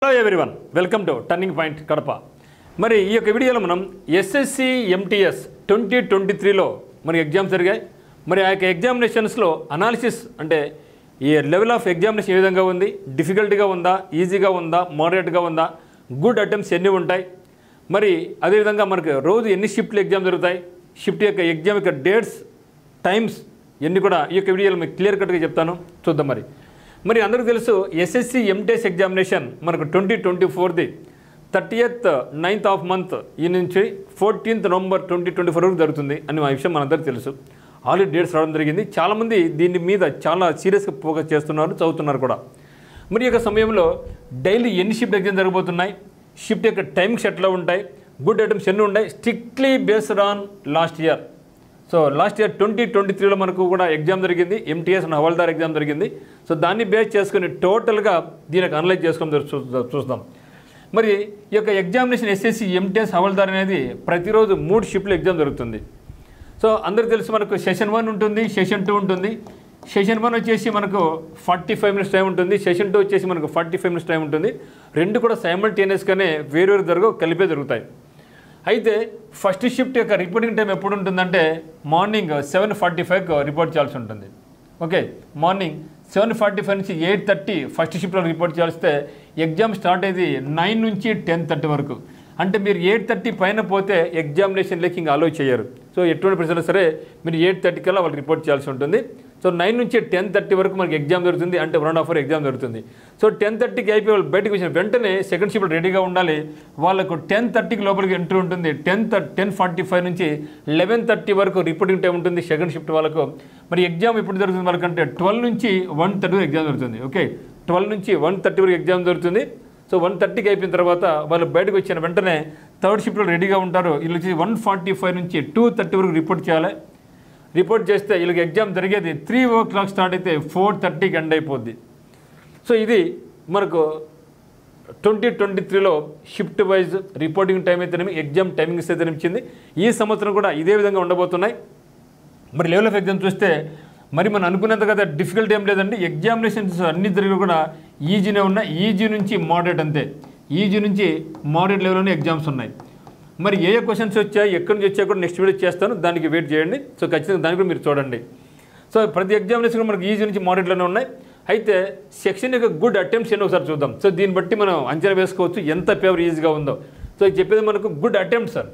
Hello everyone, welcome to turning point Kadapa. మరి ఈ యొక్క వీడియోలో మనం ఎస్ఎస్సి ఎంటీఎస్ 2023లో మనకి ఎగ్జామ్స్ జరిగాయి. మరి ఆ యొక్క ఎగ్జామినేషన్స్లో అనాలిసిస్ అంటే ఈ లెవెల్ ఆఫ్ ఎగ్జామినేషన్ ఏ విధంగా ఉంది, డిఫికల్ట్గా ఉందా, ఈజీగా ఉందా, మోడరేట్గా ఉందా, గుడ్ అటెంప్ట్స్ ఎన్ని ఉంటాయి, మరి అదేవిధంగా మనకు రోజు ఎన్ని షిఫ్ట్లు ఎగ్జామ్ జరుగుతాయి, షిఫ్ట్ యొక్క ఎగ్జామ్ యొక్క డేట్స్, టైమ్స్ ఇవన్నీ కూడా ఈ యొక్క వీడియోలో మీకు క్లియర్ కట్గా చెప్తాను. చూద్దాం. మరి అందరికీ తెలుసు ఎస్ఎస్సి ఎంటీఎస్ ఎగ్జామినేషన్ మనకు 2024ది 30th 9th ఆఫ్ మంత్ ఈ నుంచి 14th November 2024 వరకు జరుగుతుంది అని మా విషయం మనందరికీ తెలుసు. ఆల్రెడీ డేట్స్ రావడం జరిగింది. చాలామంది దీని మీద చాలా సీరియస్గా ఫోకస్ చేస్తున్నారు, చదువుతున్నారు కూడా. మరి ఈ యొక్క సమయంలో డైలీ ఎన్ని షిఫ్ట్ ఎగ్జామ్ జరగబోతున్నాయి, షిఫ్ట్ యొక్క టైమింగ్స్ ఎట్లా ఉంటాయి, గుడ్ అటెంప్ట్స్ ఎన్ని ఉన్నాయి, strictly based on last year. So last year 2023లో మనకు కూడా ఎగ్జామ్ జరిగింది, ఎంటీఎస్ అండ్ హవాల్దార్ ఎగ్జామ్ జరిగింది. సో దాన్ని బేస్ చేసుకుని టోటల్గా దీనికి అనలైజ్ చేసుకుని చూద్దాం. మరి ఈ యొక్క ఎగ్జామినేషన్ ఎస్ఎస్సి ఎంటీఎస్ హవాల్దార్ అనేది ప్రతిరోజు 3 షిఫ్ట్లు ఎగ్జామ్ జరుగుతుంది. సో అందరికీ తెలుసు మనకు సెషన్ 1 ఉంటుంది, సెషన్ 2 ఉంటుంది. సెషన్ 1 వచ్చేసి మనకు 45 minutes టైం ఉంటుంది, సెషన్ 2 వచ్చేసి మనకు 45 minutes టైం ఉంటుంది. రెండు కూడా సైమల్టేనియస్గానే వేరు కలిపే జరుగుతాయి. అయితే ఫస్ట్ షిఫ్ట్ యొక్క రిపోర్టింగ్ టైం ఎప్పుడు ఉంటుందంటే మార్నింగ్ 7:45కి రిపోర్ట్ చేయాల్సి ఉంటుంది. ఓకే, మార్నింగ్ 7:45 నుంచి 8:30 ఫస్ట్ షిఫ్ట్లో రిపోర్ట్ చేస్తే ఎగ్జామ్ స్టార్ట్ అయ్యేది 9 నుంచి 10:30 వరకు. అంటే మీరు 8:30 పైన పోతే ఎగ్జామినేషన్లోకి ఇంకా అలో చేయరు. సో ఎటువంటి ప్రశ్న సరే మీరు 8:30 కల్లా వాళ్ళు రిపోర్ట్ చేయాల్సి ఉంటుంది. సో 9 నుంచి 10:30 వరకు మనకి ఎగ్జామ్ జరుగుతుంది, అంటే 1.5 hour ఎగ్జామ్ జరుగుతుంది. సో 10:30కి అయిపోయి వాళ్ళు బయటకు వచ్చిన వెంటనే సెకండ్ షిఫ్ట్ రెడీగా ఉండాలి. వాళ్ళకు 10:30కి లోపలికి ఎంట్రీ ఉంటుంది. 10:45 నుంచి 11:30 వరకు రిపోర్టింగ్ టైం ఉంటుంది సెకండ్ షిఫ్ట్ వాళ్ళకు. మరి ఎగ్జామ్ ఎప్పుడు జరుగుతుంది వాళ్ళకంటే 12 నుంచి 1:30 వరకు ఎగ్జామ్ జరుగుతుంది. ఓకే, 12 నుంచి 1:30 వరకు ఎగ్జామ్ జరుగుతుంది. సో 1:30కి అయిపోయిన తర్వాత వాళ్ళు బయటకు వచ్చిన వెంటనే థర్డ్ షిఫ్ట్లో రెడీగా ఉంటారు. వీళ్ళు వచ్చి 1:45 నుంచి 2:30 వరకు రిపోర్ట్ చేయాలి. రిపోర్ట్ చేస్తే వీళ్ళకి ఎగ్జామ్ జరిగేది 3 o'clock స్టార్ట్ అయితే 4:30కి ఎండ్ అయిపోద్ది. సో ఇది మనకు 2023లో షిఫ్ట్ వైజ్ రిపోర్టింగ్ టైం అయితేనేమి, ఎగ్జామ్ టైమింగ్స్ అయితే ఇచ్చింది. ఈ సంవత్సరం కూడా ఇదే విధంగా ఉండబోతున్నాయి. మరి లెవెల్ ఆఫ్ ఎగ్జామ్ చూస్తే మరి మనం అనుకున్నంత కదా డిఫికల్ట్ ఏం లేదండి. ఎగ్జామినేషన్స్ అన్ని జరిగి కూడా ఈజీనే ఉన్నాయి. ఈజీ నుంచి మోడరేట్, అంతే. ఈజీ నుంచి మోడరేట్ లెవెల్లోనే ఎగ్జామ్స్ ఉన్నాయి. మరి ఏ క్వశ్చన్స్ వచ్చాయి, ఎక్కడి నుంచి వచ్చాయి కూడా నెక్స్ట్ వీడియో చేస్తాను, దానికి వెయిట్ చేయండి. సో ఖచ్చితంగా దానికి కూడా మీరు చూడండి. సో ప్రతి ఎగ్జామినేషన్ కూడా మనకి ఈజీ నుంచి మోడరేట్లోనే ఉన్నాయి. అయితే సెక్షన్ యొక్క గుడ్ అటెంప్ట్స్ ఎన్నో ఒకసారి చూద్దాం. సో దీన్ని బట్టి మనం అంచనా వేసుకోవచ్చు ఎంత పేపర్ ఈజీగా ఉందో. సో చెప్పేది మనకు గుడ్ అటెంప్ట్స్ సార్.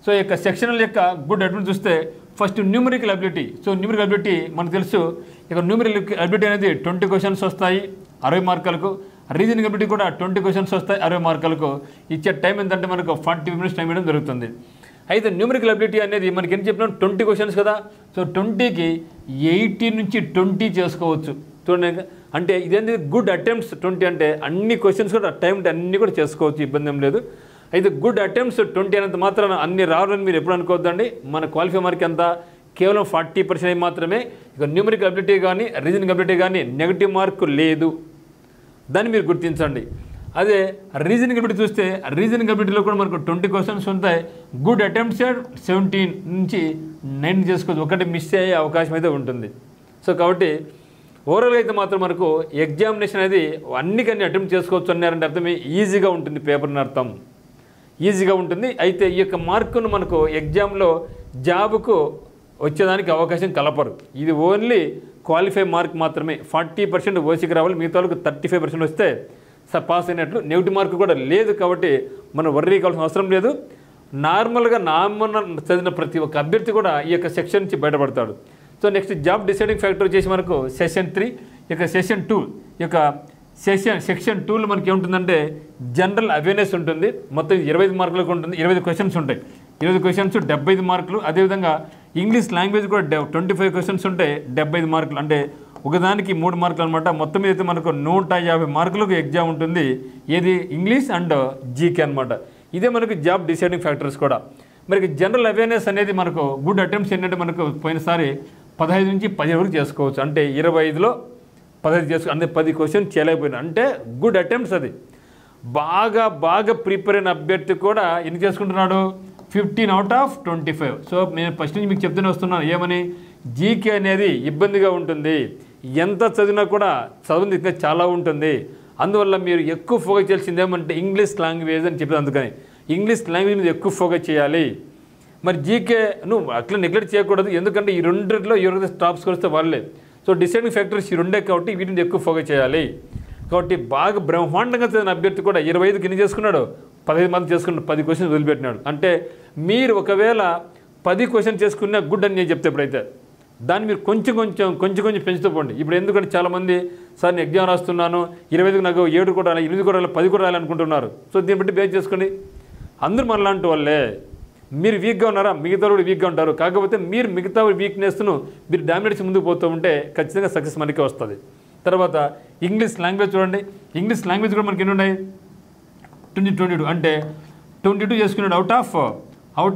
సో ఈ యొక్క సెక్షనల్ యొక్క గుడ్ అటెంప్ట్ చూస్తే first numerical ability. So numerical ability మనకు తెలుసు, ఇక న్యూమరికల్ అబిలిటీ అనేది 20 క్వశ్చన్స్ వస్తాయి 60 మార్కులకు. రీజనింగ్ అబిలిటీ కూడా 20 క్వశ్చన్స్ వస్తాయి 60 మార్కులకు. ఇచ్చే టైం ఎంతంటే మనకు 40 minutes టైం ఇవ్వడం జరుగుతుంది. అయితే న్యూమరికల్ అబిలిటీ అనేది మనకి ఏం చెప్పినాం, 20 క్వశ్చన్స్ కదా. సో 20కి 18 నుంచి 20 చేసుకోవచ్చు. చూడండి, అంటే ఇదేంటి గుడ్ అటెంప్ట్స్ 20 అంటే అన్ని క్వశ్చన్స్ కూడా టైం అన్నీ కూడా చేసుకోవచ్చు, ఇబ్బంది ఏం లేదు. అయితే గుడ్ అటెంప్ట్స్ 20 అనేంత మాత్రాన అన్ని రావాలని మీరు ఎప్పుడు అనుకోవద్దండి. మన క్వాలిఫై మార్క్ ఎంత, కేవలం 40% మాత్రమే. ఇక న్యూమరికల్ అబిలిటీ కానీ రీజనింగ్ అబిలిటీ కానీ నెగిటివ్ మార్కు లేదు, దాన్ని మీరు గుర్తించండి. అదే రీజనింగ్ అబిలిటీ చూస్తే రీజనింగ్ అబిలిటీలో కూడా మనకు 20 క్వశ్చన్స్ ఉంటాయి. గుడ్ అటెంప్ట్స్ 17 నుంచి 9 చేసుకోవచ్చు, ఒకటి మిస్ అయ్యే అవకాశం అయితే ఉంటుంది. సో కాబట్టి ఓవరాల్గా అయితే మాత్రం మనకు ఎగ్జామినేషన్ అనేది అన్నికన్నీ అటెంప్ట్ చేసుకోవచ్చు అన్నారంటే అర్థమే ఈజీగా ఉంటుంది, పేపర్ని అర్థం ఈజీగా ఉంటుంది. అయితే ఈ యొక్క మార్కును మనకు ఎగ్జామ్లో జాబ్కు వచ్చేదానికి అవకాశం కలపరు. ఇది ఓన్లీ క్వాలిఫై మార్క్ మాత్రమే. 40% ఓసీకి రావాలి, మిగతా వాళ్ళకి 35% వస్తే పాస్ అయినట్లు. నెగిటివ్ మార్క్ కూడా లేదు, కాబట్టి మనం వర్రీ కావాల్సిన అవసరం లేదు. నార్మల్గా చదివిన ప్రతి ఒక్క అభ్యర్థి కూడా ఈ యొక్క సెక్షన్ నుంచి బయటపడతాడు. So next job deciding factor వచ్చేసి మనకు సెషన్ 3, ఇక సెషన్ 2. ఈ యొక్క సెక్షన్ 2లో మనకి ఏముంటుందంటే జనరల్ అవేర్నెస్ ఉంటుంది. మొత్తం 25 మార్కులకు ఉంటుంది. 25 క్వశ్చన్స్ ఉంటాయి. 20 క్వశ్చన్స్ 75 మార్కులు. అదేవిధంగా ఇంగ్లీష్ లాంగ్వేజ్ కూడా 25 క్వశ్చన్స్ ఉంటాయి, 75 మార్కులు. అంటే ఒకదానికి 3 మార్కులు అనమాట. మొత్తం మీద అయితే మనకు 150 మార్కులకు ఎగ్జామ్ ఉంటుంది. ఏది ఇంగ్లీష్ అండ్ జీకే అనమాట. ఇదే మనకు జాబ్ డిసైడింగ్ ఫ్యాక్టర్స్ కూడా. మరి జనరల్ అవేర్నెస్ అనేది మనకు గుడ్ అటెంప్ట్స్ ఏంటంటే మనకు పోయినసారి 15 నుంచి 10 వరకు చేసుకోవచ్చు. అంటే 25లో 15 చేసుకో, అంటే 10 క్వశ్చన్ చేయలేకపోయినా అంటే గుడ్ అటెంప్ట్స్. అది బాగా ప్రిపేర్ అయిన అభ్యర్థి కూడా ఎన్ని చేసుకుంటున్నాడు, 15 out of 25. సో నేను ఫస్ట్ నుంచి మీకు చెప్తూనే వస్తున్నాను ఏమని, జీకే అనేది ఇబ్బందిగా ఉంటుంది. ఎంత చదివినా కూడా చదువుంది ఇంకా చాలా ఉంటుంది. అందువల్ల మీరు ఎక్కువ ఫోకస్ చేయాల్సింది ఏమంటే ఇంగ్లీష్ లాంగ్వేజ్ అని చెప్పేది. అందుకని ఇంగ్లీష్ లాంగ్వేజ్ మీద ఎక్కువ ఫోకస్ చేయాలి. మరి జీకే నువ్వు అట్లా నెగ్లెక్ట్ చేయకూడదు, ఎందుకంటే ఈ రెండిట్లో ఎవరైతే టాప్ స్కోర్స్ వాళ్ళే. సో డిసైడింగ్ ఫ్యాక్టర్స్ ఈ రెండే కాబట్టి వీటి మీద ఎక్కువ ఫోకస్ చేయాలి. కాబట్టి బాగా బ్రహ్మాండంగా చదివిన అభ్యర్థి కూడా 25కి ఎన్ని చేసుకున్నాడు, 15 మంది చేసుకున్నాడు, 10 క్వశ్చన్స్ వదిలిపెట్టినాడు. అంటే మీరు ఒకవేళ 10 క్వశ్చన్ చేసుకున్నా గుడ్ అని నేను చెప్తే ఇప్పుడైతే దాన్ని మీరు కొంచెం పెంచుతూ పోండి. ఇప్పుడు ఎందుకంటే చాలామంది సార్ నేను ఎగ్జామ్ రాస్తున్నాను, 25కి నాకు 7 కూడా రాయాలి, 8 కూడా రాయాలి, 10 కూడా రాయాలనుకుంటున్నారు. సో దీన్ని బట్టి బేస్ చేసుకోండి. అందరూ మనలాంటి వాళ్ళే. మీరు వీక్గా ఉన్నారా, మిగతా కూడా వీక్గా ఉంటారు. కాకపోతే మీరు మిగతా వీక్నెస్ను మీరు డామినేట్స్ ముందుకు పోతూ ఉంటే ఖచ్చితంగా సక్సెస్ మనకే వస్తుంది. తర్వాత ఇంగ్లీష్ లాంగ్వేజ్ చూడండి. ఇంగ్లీష్ లాంగ్వేజ్ కూడా మనకి ఎన్ని ఉన్నాయి, 22 అంటే 22 చేసుకున్నాడు అవుట్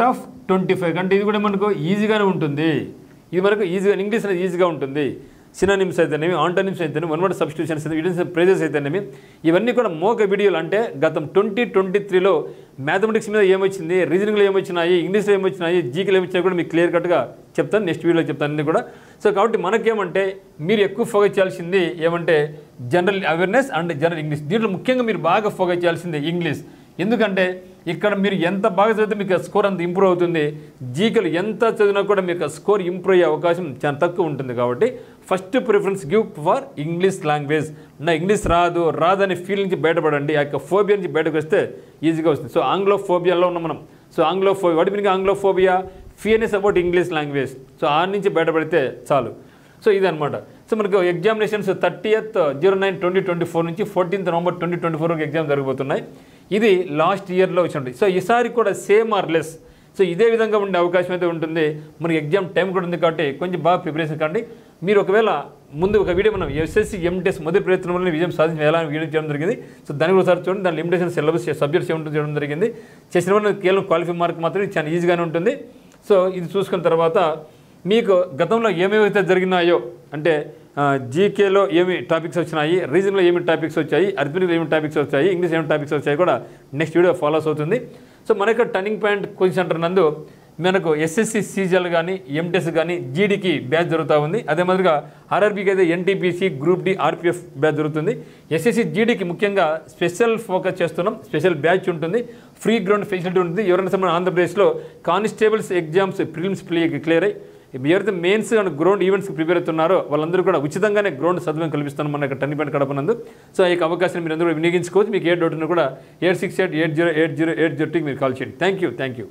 ఆఫ్ 25. అంటే ఇది కూడా మనకు ఈజీగానే ఉంటుంది. ఇది మనకు ఈజీగా ఇంగ్లీష్ అనేది ఈజీగా ఉంటుంది. సినానిమ్స్ అయితేనేమి, ఆంటోనిమ్స్ అయితేనేమి, వన్ వర్డ్ సబ్స్టిట్యూషన్స్ అయితే, ఇడియమ్స్ ప్రైజెస్ అయితేనేమి, ఇవన్నీ కూడా మోక వీడియోలు. అంటే గతం 2023లో మ్యాథమెటిక్స్ మీద ఏమొచ్చింది, రీజనింగ్లో ఏమొచ్చినాయి, ఇంగ్లీష్లో ఏమొచ్చినాయి, జీకేలో ఏమొచ్చినాయి కూడా మీకు క్లియర్ కట్గా చెప్తాను. నెక్స్ట్ వీడియోలో చెప్తాను అన్నీ కూడా. సో కాబట్టి మనకేమంటే మీరు ఎక్కువ ఫోకస్ చేయాల్సింది ఏమంటే general awareness and general English. దీంట్లో ముఖ్యంగా మీరు బాగా ఫోకస్ చేయాల్సింది ఇంగ్లీష్. ఎందుకంటే ఇక్కడ మీరు ఎంత బాగా చదివితే మీకు స్కోర్ అంత ఇంప్రూవ్ అవుతుంది. జీకేలు ఎంత చదివినా కూడా మీకు స్కోర్ ఇంప్రూవ్ అయ్యే అవకాశం చాలా తక్కువ ఉంటుంది. కాబట్టి first preference give for English language. నా ఇంగ్లీష్ రాదనే ఫీల్ నుంచి బయటపడండి. ఆ యొక్క ఫోబియా నుంచి బయటకు వస్తే ఈజీగా వస్తుంది. సో ఆంగ్లోఫోబియాలో ఉన్నాం మనం. సో ఆంగ్లోఫోబియా వాటి meaning anglophobia, fearness about English language. So ఆ నుంచి బయటపడితే చాలు. సో ఇదనమాట. సో మనకు ఎగ్జామినేషన్స్ 30/09/2024 నుంచి 14th November 2024 వరకు ఎగ్జామ్ జరగబోతున్నాయి. ఇది లాస్ట్ ఇయర్లో వచ్చింది. సో ఈసారి కూడా సేమ్ ఆర్ లెస్. సో ఇదే విధంగా ఉండే అవకాశం అయితే ఉంటుంది. మనకి ఎగ్జామ్ టైం కూడా ఉంది కాబట్టి కొంచెం బాగా ప్రిపరేషన్ కండి. మీరు ఒకవేళ ముందు ఒక వీడియో మనం ఎస్ఎస్సి ఎంటెస్ మొదటి ప్రయత్నంలో విజయం సాధించిన ఎలా వీడియో చేయడం జరిగింది. సో దాన్ని ఒకసారి చూడండి. దాని లిమిటేషన్ సిలబస్ సబ్జెక్ట్స్ ఏముంటుంది చేయడం జరిగింది. చేసిన వల్ల కేవలం క్వాలిఫై మార్క్ మాత్రమే చాలా ఈజీగానే ఉంటుంది. సో ఇది చూసుకున్న తర్వాత మీకు గతంలో ఏమేమైతే జరిగినాయో అంటే జీకేలో ఏమి టాపిక్స్ వచ్చినాయి, రీజన్లో ఏమి టాపిక్స్ వచ్చాయి, అర్థమెటిక్లో ఏమి టాపిక్స్ వచ్చాయి, ఇంగ్లీష్ ఏమి టాపిక్స్ వచ్చాయి కూడా నెక్స్ట్ వీడియో ఫాలోస్ అవుతుంది. సో మనకు టర్నింగ్ పాయింట్ కోచింగ్ సెంటర్ నందు మనకు ఎస్ఎస్సి సీజీఎల్ కానీ ఎంటెస్ కానీ జీడీకి బ్యాచ్ జరుగుతూ ఉంది. అదే మాదిరిగా ఆర్ఆర్బీకి అయితే NTPC, group D, RPF batch జరుగుతుంది. ఎస్ఎస్సి జీడీకి ముఖ్యంగా స్పెషల్ ఫోకస్ చేస్తున్నాం. స్పెషల్ బ్యాచ్ ఉంటుంది, ఫ్రీ గ్రౌండ్ ఫెసిలిటీ ఉంటుంది. ఎవరైనా సరే మన ఆంధ్రప్రదేశ్లో కానిస్టేబుల్స్ ఎగ్జామ్స్ ప్రిలిమ్స్ క్లియర్ అయ్యి ఎవరైతే మెయిన్స్ అండ్ గ్రౌండ్ ఈవెంట్స్కి ప్రిపేర్ అవుతున్నారో వాళ్ళందరూ కూడా ఉచితంగానే గ్రౌండ్ సదుపాయం కల్పిస్తాను మన టర్నింగ్ పాయింట్ కడప నందు. సో ఈ అవకాశాన్ని మీరు అందరూ వినియోగించుకోవచ్చు. మీకు ఏ డౌట్ ఉన్నా కూడా 8688080802కి మీరు కాల్ చేయండి. Thank you.